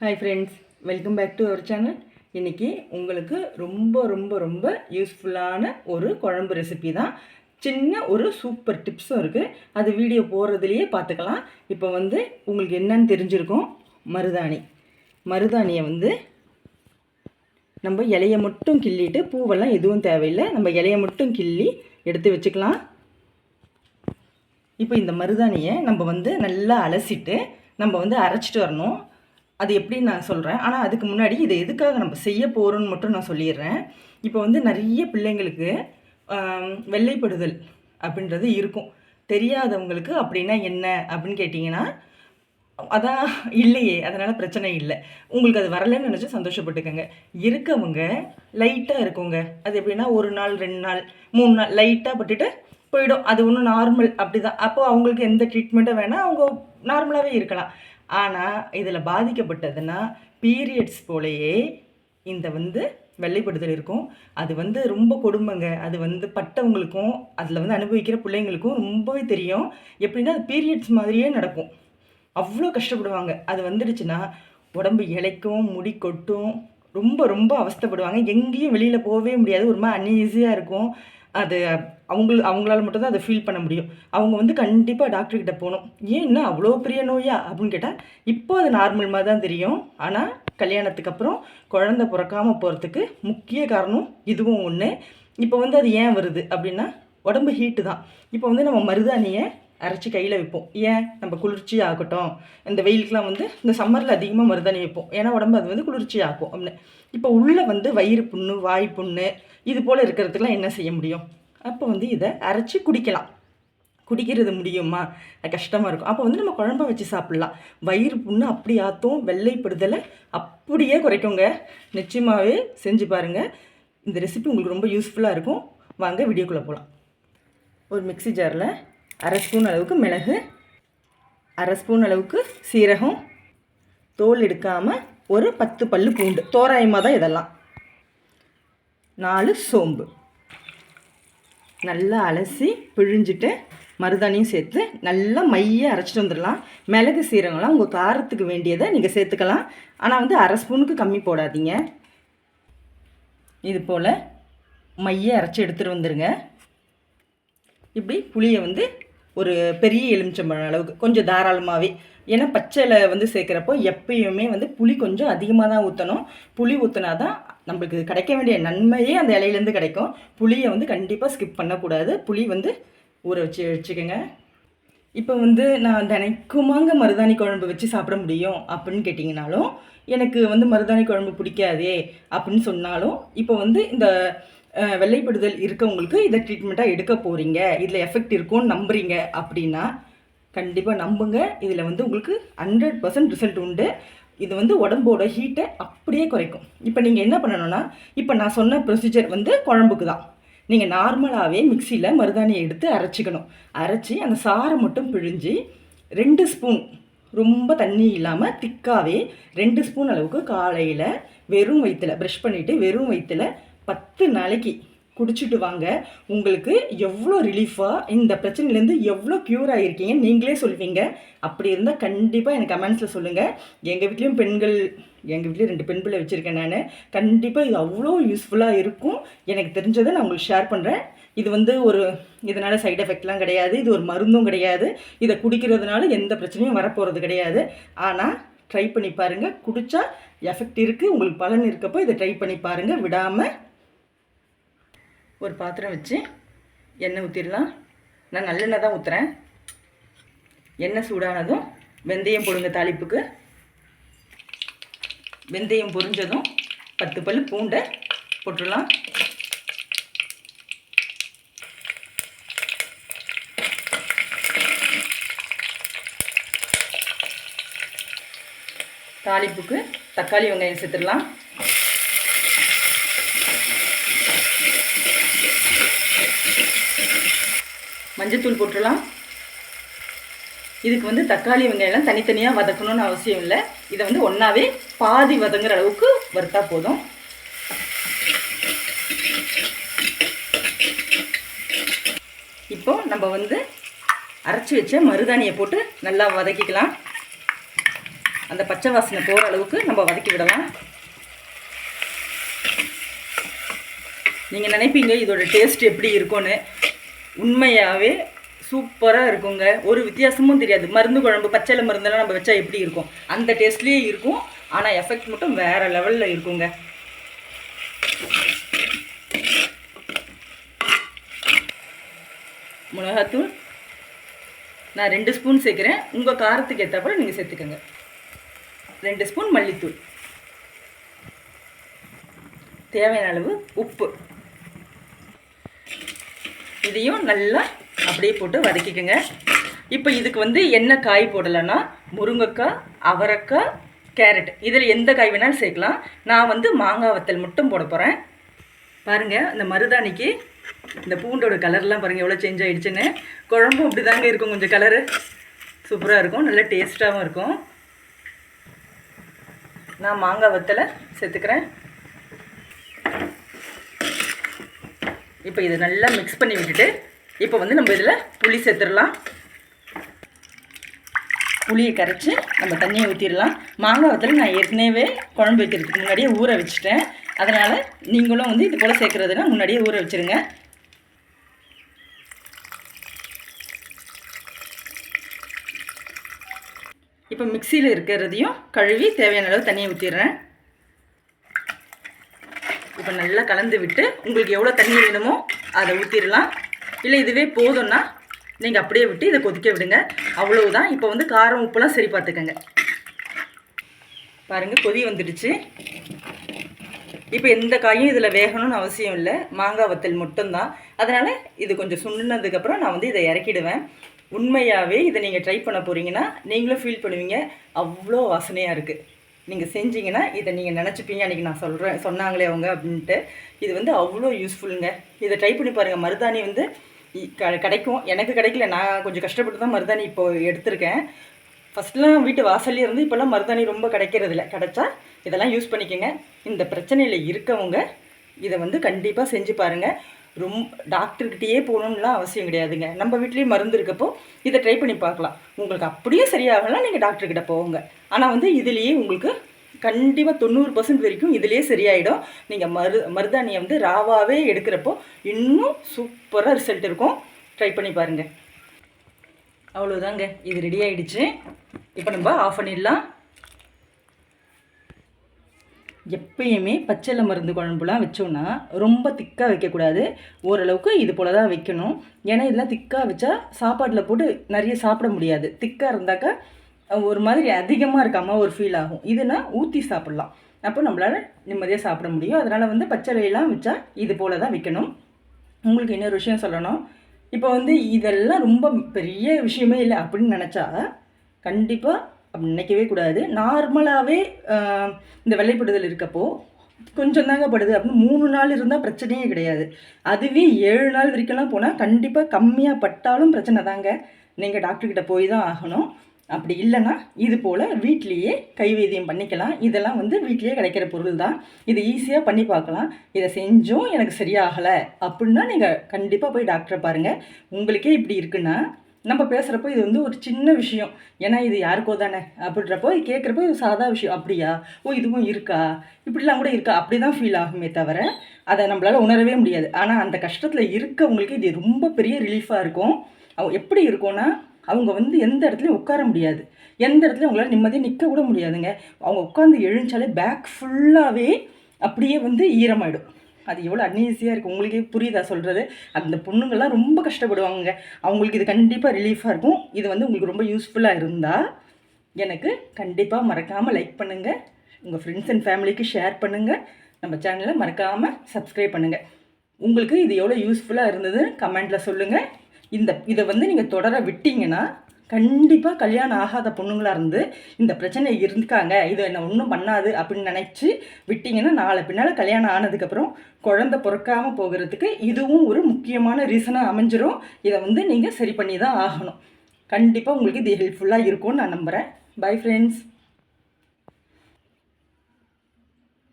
Hi friends, welcome back to our channel. இன்றைக்கி உங்களுக்கு ரொம்ப ரொம்ப ரொம்ப யூஸ்ஃபுல்லான ஒரு குழம்பு ரெசிபி தான். சின்ன ஒரு சூப்பர் டிப்ஸும் இருக்குது. அது வீடியோ போடுறதுலையே பார்த்துக்கலாம். இப்போ உங்களுக்கு என்னன்னு தெரிஞ்சிருக்கும். மருதாணியை நம்ம இலையை மட்டும் கிள்ளிட்டு, பூவெல்லாம் எதுவும் தேவையில்லை, நம்ம இலையை மட்டும் கிள்ளி எடுத்து வச்சுக்கலாம். இப்போ இந்த மருதாணியை நம்ம நல்லா அலசிட்டு நம்ம அரைச்சிட்டு வரணும். அது எப்படின்னு நான் சொல்கிறேன். ஆனால் அதுக்கு முன்னாடி இதை எதுக்காக நம்ம செய்ய போகிறோன்னு மட்டும் நான் சொல்லிடுறேன். இப்போ நிறைய பிள்ளைங்களுக்கு வெள்ளைப்படுதல் அப்படின்றது இருக்கும். தெரியாதவங்களுக்கு அப்படின்னா என்ன அப்படின்னு கேட்டிங்கன்னா, அதான் இல்லையே, அதனால் பிரச்சனை இல்லை. உங்களுக்கு அது வரலன்னு நினச்சி சந்தோஷப்பட்டுக்கோங்க. இருக்கவங்க லைட்டாக இருக்குங்க. அது எப்படின்னா 1 நாள் 2 நாள் 3 நாள் லைட்டாக பட்டுட்டு போயிடும். அது ஒன்றும் நார்மல் அப்படி தான். அப்போது அவங்களுக்கு எந்த ட்ரீட்மெண்ட்டும் வேணால் அவங்க நார்மலாகவே இருக்கலாம். ஆனால் இதில் பாதிக்கப்பட்டதுன்னா பீரியட்ஸ் போலேயே இந்த வெள்ளைப்படுதல் இருக்கும். அது ரொம்ப கொடுமைங்க. அது பட்டவங்களுக்கும் அதில் அனுபவிக்கிற பிள்ளைங்களுக்கும் ரொம்பவே தெரியும். எப்படின்னா அது பீரியட்ஸ் மாதிரியே நடக்கும். அவ்வளோ கஷ்டப்படுவாங்க. அது வந்துடுச்சுன்னா உடம்பு இளைக்கும், முடி கொட்டும், ரொம்ப ரொம்ப அவஸ்தைப்படுவாங்க. எங்கேயும் வெளியில் போகவே முடியாது. ஒரு மாதிரி அன்ஈஸியாக இருக்கும். அது அவங்களால மட்டும்தான் அதை ஃபீல் பண்ண முடியும். அவங்க கண்டிப்பாக டாக்டர்கிட்ட போகணும். ஏன் என்ன அவ்வளோ பெரிய நோயா அப்படின்னு கேட்டால், இப்போ அது நார்மல் மாதிரி தான் தெரியும். ஆனால் கல்யாணத்துக்கு அப்புறம் குழந்தை பிறக்காமல் போகிறதுக்கு முக்கிய காரணம் இதுவும் ஒன்று. இப்போ அது ஏன் வருது அப்படின்னா, உடம்பு ஹீட்டு தான். இப்போ நம்ம மருதாணியை அரைச்சி கையில் வைப்போம். ஏன் நம்ம குளிர்ச்சி ஆகட்டும். இந்த வெயிலுக்குலாம் இந்த சம்மரில் அதிகமாக மருதாணி வைப்போம். ஏன்னா உடம்பு அது குளிர்ச்சி ஆகும் அப்படின்னு. இப்போ உள்ளே வயிறு புண்ணு, வாய் புண்ணு இது போல் இருக்கிறதுக்கெலாம் என்ன செய்ய முடியும்? அப்போ இதை அரைச்சி குடிக்கலாம். குடிக்கிறது முடியுமா? கஷ்டமாக இருக்கும். அப்போ நம்ம குழம்பா வச்சு சாப்பிட்லாம். வயிறு புண்ணு அப்படி ஆற்றும், வெள்ளைப்படுதலை அப்படியே குறைக்குங்க. நிச்சயமாகவே செஞ்சு பாருங்கள். இந்த ரெசிபி உங்களுக்கு ரொம்ப யூஸ்ஃபுல்லாக இருக்கும். வாங்க வீடியோக்குள்ளே போகலாம். ஒரு மிக்ஸி ஜாரில் 1/2 ஸ்பூன் அளவுக்கு மிளகு, 1/2 ஸ்பூன் அளவுக்கு சீரகம், தோல் எடுக்காமல் ஒரு 10 பல்லு பூண்டு, தோராயமாக தான் இதெல்லாம், 4 சோம்பு நல்லா அலசி பிழிஞ்சிட்டு மருதாணியும் சேர்த்து நல்லா மைய அரைச்சிட்டு வந்துடலாம். மிளகு சீரகம்லாம் உங்கள் காரத்துக்கு வேண்டியதை நீங்கள் சேர்த்துக்கலாம். ஆனால் 1/2 ஸ்பூனுக்கு கம்மி போடாதீங்க. இது போல் மைய அரைச்சி எடுத்துகிட்டு வந்துடுங்க. இப்படி புளியை ஒரு பெரிய எலுமிச்சம்பழம் அளவுக்கு கொஞ்சம் தாராளமாகவே, ஏன்னா பச்சையில் சேர்க்குறப்போ எப்பயுமே புளி கொஞ்சம் அதிகமாக தான் ஊற்றணும். புளி ஊற்றினா தான் நம்மளுக்கு கிடைக்க வேண்டிய நன்மையே அந்த இலையிலேருந்து கிடைக்கும். புளியை கண்டிப்பாக ஸ்கிப் பண்ணக்கூடாது. புளி ஊற வச்சுக்கோங்க. இப்போ நான் தினைக்குமாங்க மருதாணி குழம்பு வச்சு சாப்பிட முடியும் அப்படின்னு கேட்டிங்கனாலும், எனக்கு மருதாணி குழம்பு பிடிக்காதே அப்படின்னு சொன்னாலும், இப்போ இந்த வெள்ளைப்படுதல் இருக்கவங்களுக்கு இதை ட்ரீட்மெண்ட்டாக எடுக்க போகிறீங்க, இதில் எஃபெக்ட் இருக்கும்னு நம்புறீங்க அப்படின்னா கண்டிப்பாக நம்புங்க. இதில் உங்களுக்கு 100% ரிசல்ட் உண்டு. இது உடம்போட ஹீட்டை அப்படியே குறைக்கும். இப்போ நீங்கள் என்ன பண்ணணும்னா, இப்போ நான் சொன்ன ப்ரொசீஜர் குழம்புக்கு தான். நீங்கள் நார்மலாகவே மிக்சியில் மருதாணியை எடுத்து அரைச்சிக்கணும். அரைச்சி அந்த சாறை மட்டும் பிழிஞ்சு 2 ஸ்பூன், ரொம்ப தண்ணி இல்லாமல் திக்காகவே 2 ஸ்பூன் அளவுக்கு காலையில் வெறும் வயிற்றில் ப்ரஷ் பண்ணிவிட்டு வெறும் வயிற்றில் 10 நாளைக்கு குடிச்சிட்டு வாங்க. உங்களுக்கு எவ்வளோ ரிலீஃபாக, இந்த பிரச்சனையிலேருந்து எவ்வளோ க்யூர் ஆகிருக்கீங்க நீங்களே சொல்வீங்க. அப்படி இருந்தால் கண்டிப்பாக எனக்கு கமெண்ட்ஸில் சொல்லுங்கள். எங்கள் வீட்லேயும் எங்கள் வீட்லேயும் 2 பெண் பிள்ளை வச்சுருக்கேன் நான். கண்டிப்பாக இது அவ்வளோ யூஸ்ஃபுல்லாக இருக்கும். எனக்கு தெரிஞ்சதை நான் உங்களுக்கு ஷேர் பண்ணுறேன். இது இதனால் சைட் எஃபெக்ட்லாம் கிடையாது. இது ஒரு மருந்தும் கிடையாது. இதை குடிக்கிறதுனால எந்த பிரச்சனையும் வரப்போகிறது கிடையாது. ஆனால் ட்ரை பண்ணி பாருங்கள். குடித்தா எஃபெக்ட் இருக்குது, உங்களுக்கு பலன் இருக்கப்போ இதை ட்ரை பண்ணி பாருங்கள் விடாமல். ஒரு பாத்திரம் வச்சு எண்ணெய் ஊற்றிடலாம். நான் நல்லெண்ணெய் தான் ஊற்றுறேன். எண்ணெய் சூடானதும் வெந்தயம் போடுங்க தாளிப்புக்கு. வெந்தயம் பொரிஞ்சதும் 10 பல்லு பூண்டை போட்டுடலாம். தாளிப்புக்கு தக்காளி வெங்காயம் சேர்த்துடலாம். மஞ்சத்தூள் போட்டுடலாம். இதுக்கு தக்காளி வெங்காயம்லாம் தனித்தனியாக வதக்கணும்னு அவசியம் இல்லை. இதை ஒன்றாவே பாதி வதங்குற அளவுக்கு வறுத்தா போதும். இப்போ நம்ம அரைச்சி வச்ச மருதாணியை போட்டு நல்லா வதக்கிக்கலாம். அந்த பச்சை வாசனை போகிற அளவுக்கு நம்ம வதக்கி விடலாம். நீங்கள் நினைப்பீங்க இதோட டேஸ்ட் எப்படி இருக்கும்னு. உண்மையாகவே சூப்பராக இருக்குங்க. ஒரு வித்தியாசமும் தெரியாது. மருந்து குழம்பு பச்சையில் மருந்தெல்லாம் நம்ம வச்சா எப்படி இருக்கும் அந்த டேஸ்ட்லேயே இருக்கும். ஆனால் எஃபெக்ட் மட்டும் வேறு லெவலில் இருக்குங்க. மிளகாத்தூள் நான் 2 ஸ்பூன் சேர்க்குறேன். உங்கள் காரத்துக்கு ஏற்றப்போ நீங்கள் சேர்த்துக்கோங்க. 2 ஸ்பூன் மல்லித்தூள், தேவையான அளவு உப்பு, இதையும் நல்லா அப்படியே போட்டு வதக்கிக்கோங்க. இப்போ இதுக்கு என்ன காய் போடலைன்னா முருங்கைக்காய், அவரைக்காய், கேரட், இதில் எந்த காய் வேணாலும் சேர்க்கலாம். நான் மாங்காய் வத்தல் மட்டும் போட போகிறேன். பாருங்கள், இந்த மருதாணிக்கு இந்த பூண்டோட கலர்லாம் பாருங்கள் எவ்வளோ சேஞ்ச் ஆகிடுச்சுன்னு. குழம்பும் அப்படி தாங்க இருக்கும், கொஞ்சம் கலரு சூப்பராக இருக்கும், நல்ல டேஸ்ட்டாகவும் இருக்கும். நான் மாங்காய் வத்தலை சேர்த்துக்கிறேன். இப்போ இதை நல்லா மிக்ஸ் பண்ணி விட்டுட்டு இப்போ நம்ம இதில் புளி சேர்த்துடலாம். புளியை கரைச்சி நம்ம தண்ணியை ஊற்றிடலாம். மாங்காய் வத்தலை நான் ஏற்கனவே குழம்பு வைக்கிறதுக்கு முன்னாடியே ஊற வச்சுட்டேன். அதனால் நீங்களும் இது போல் சேர்க்குறதுனா முன்னாடியே ஊற வச்சுருங்க. இப்போ மிக்சியில் இருக்கிறதையும் கழுவி தேவையான அளவு தண்ணியை ஊற்றிடுறேன். இப்போ நல்லா கலந்து விட்டு உங்களுக்கு எவ்வளோ தண்ணி வேணுமோ அதை ஊற்றிடலாம். இல்லை இதுவே போதும்னா நீங்கள் அப்படியே விட்டு இதை கொதிக்க விடுங்க. அவ்வளவுதான். இப்போ காரம் உப்புலாம் சரி பார்த்துக்கங்க. பாருங்கள், கொதி வந்துடுச்சு. இப்போ எந்த காயும் இதில் வேகணும்னு அவசியம் இல்லை, மாங்காய் வத்தல் மட்டும்தான். அதனால் இது கொஞ்சம் சுண்டினதுக்கப்புறம் நான் இதை இறக்கிடுவேன். உண்மையாகவே இதை நீங்கள் ட்ரை பண்ண போகிறீங்கன்னா நீங்களும் ஃபீல் பண்ணுவீங்க, அவ்வளோ வாசனையாக இருக்குது. நீங்கள் செஞ்சீங்கன்னா இதை நீங்கள் நினச்சிப்பீங்க, அன்றைக்கி நான் சொன்னாங்களே அவங்க அப்படின்ட்டு. இது அவ்வளோ யூஸ்ஃபுல்லுங்க. இதை ட்ரை பண்ணி பாருங்கள். மருதாணி கிடைக்கும், எனக்கு கிடைக்கல, நான் கொஞ்சம் கஷ்டப்பட்டு தான் மருதாணி இப்போது எடுத்திருக்கேன். ஃபஸ்ட்லாம் வீட்டு வாசல்லே இருந்து இப்போல்லாம் மருதாணி ரொம்ப கிடைக்கிறதில்ல. கிடைச்சா இதெல்லாம் யூஸ் பண்ணிக்கோங்க. இந்த பிரச்சனையில் இருக்கவங்க இதை கண்டிப்பாக செஞ்சு பாருங்கள். டாக்டர்கிட்டயே போகணுன்னுலாம் அவசியம் கிடையாதுங்க. நம்ம வீட்லேயே மருந்து இருக்கப்போ இதை ட்ரை பண்ணி பார்க்கலாம். உங்களுக்கு அப்படியே சரியாகலாம் நீங்கள் டாக்டர்கிட்ட போங்க. ஆனால் இதுலேயே உங்களுக்கு கண்டிப்பாக 90% வரைக்கும் இதிலே சரியாயிடும். நீங்கள் மருதாணியை ராவாகவே எடுக்கிறப்போ இன்னும் சூப்பராக ரிசல்ட் இருக்கும். ட்ரை பண்ணி பாருங்கள். அவ்வளோதாங்க, இது ரெடி ஆகிடுச்சு. இப்போ நம்ம ஆஃப் பண்ணிடலாம். எப்பயுமே பச்சையில் மருந்து குழம்புலாம் வச்சோன்னா ரொம்ப திக்காக வைக்கக்கூடாது. ஓரளவுக்கு இது போல் தான் வைக்கணும். ஏன்னா இதெல்லாம் திக்காக வச்சா சாப்பாட்டில் போட்டு நிறைய சாப்பிட முடியாது. திக்காக இருந்தாக்கா ஒரு மாதிரி அதிகமாக இருக்காமல் ஒரு ஃபீல் ஆகும். இதுனா ஊற்றி சாப்பிட்லாம், அப்போ நம்மளால் நிம்மதியாக சாப்பிட முடியும். அதனால் பச்சைலாம் வச்சா இது போல் தான் வைக்கணும். உங்களுக்கு இன்னொரு விஷயம் சொல்லணும். இப்போ இதெல்லாம் ரொம்ப பெரிய விஷயமே இல்லை அப்படின்னு நினச்சா கண்டிப்பாக அப்படி நினைக்கவே கூடாது. நார்மலாகவே இந்த வெள்ளைப்படுதல் இருக்கப்போ கொஞ்சம் தாங்க படுது அப்படின்னு 3 நாள் இருந்தால் பிரச்சனையே கிடையாது. அதுவே 7 நாள் வரைக்கும்லாம் போனால் கண்டிப்பாக கம்மியாக பட்டாலும் பிரச்சனை தாங்க. நீங்கள் டாக்டர்கிட்ட போய் தான் ஆகணும். அப்படி இல்லைன்னா இது போல் வீட்லேயே கைவைத்தியம் பண்ணிக்கலாம். இதெல்லாம் வீட்லேயே கிடைக்கிற பொருள் தான். இதை ஈஸியாக பண்ணி பார்க்கலாம். இதை செஞ்சும் எனக்கு சரியாகலை அப்படின்னா நீங்கள் கண்டிப்பாக போய் டாக்டரை பாருங்கள். உங்களுக்கே இப்படி இருக்குன்னா நம்ம பேசுகிறப்போ இது ஒரு சின்ன விஷயம், ஏன்னா இது யாருக்கோ தானே அப்படின்றப்போ கேட்குறப்போ இது சாதா விஷயம். அப்படியா, ஓ இதுவும் இருக்கா, இப்படிலாம் கூட இருக்கா, அப்படி தான் ஃபீல் ஆகுமே தவிர அதை நம்மளால் உணரவே முடியாது. ஆனால் அந்த கஷ்டத்தில் இருக்கவங்களுக்கு இது ரொம்ப பெரிய ரிலீஃபாக இருக்கும். எப்படி இருக்கும்னா அவங்க எந்த இடத்துலையும் உட்கார முடியாது, எந்த இடத்துலையும் அவங்களால நிம்மதியாக நிற்க கூட முடியாதுங்க. அவங்க உட்காந்து எழுந்தாலே பேக் ஃபுல்லாகவே அப்படியே ஈரமாயிடும். அது எவ்வளோ அன்ஈஸியாக இருக்குது, உங்களுக்கே புரியுதா சொல்கிறது? அந்த பொண்ணுங்கள்லாம் ரொம்ப கஷ்டப்படுவாங்க. அவங்களுக்கு இது கண்டிப்பாக ரிலீஃபாக இருக்கும். இது உங்களுக்கு ரொம்ப யூஸ்ஃபுல்லாக இருந்தால் எனக்கு கண்டிப்பாக மறக்காமல் லைக் பண்ணுங்கள், உங்கள் ஃப்ரெண்ட்ஸ் அண்ட் ஃபேமிலிக்கு ஷேர் பண்ணுங்கள், நம்ம சேனலை மறக்காமல் சப்ஸ்கிரைப் பண்ணுங்கள். உங்களுக்கு இது எவ்வளோ யூஸ்ஃபுல்லாக இருந்தது கமெண்ட்டில் சொல்லுங்கள். இதை நீங்கள் தொடர விட்டீங்கன்னா கண்டிப்பாக கல்யாணம் ஆகாத பொண்ணுங்களாக இருந்து இந்த பிரச்சனை இருக்காங்க, இது என்ன ஒன்றும் பண்ணாது அப்படின்னு நினச்சி விட்டிங்கன்னா நாளை பின்னால் கல்யாணம் ஆனதுக்கப்புறம் குழந்தை பிறக்காமல் போகிறதுக்கு இதுவும் ஒரு முக்கியமான ரீசனாக அமைஞ்சிரும். இதை நீங்கள் சரி பண்ணி தான் ஆகணும். கண்டிப்பாக உங்களுக்கு இது ஹெல்ப்ஃபுல்லாக இருக்கும்னு நான் நம்புகிறேன். Bye friends.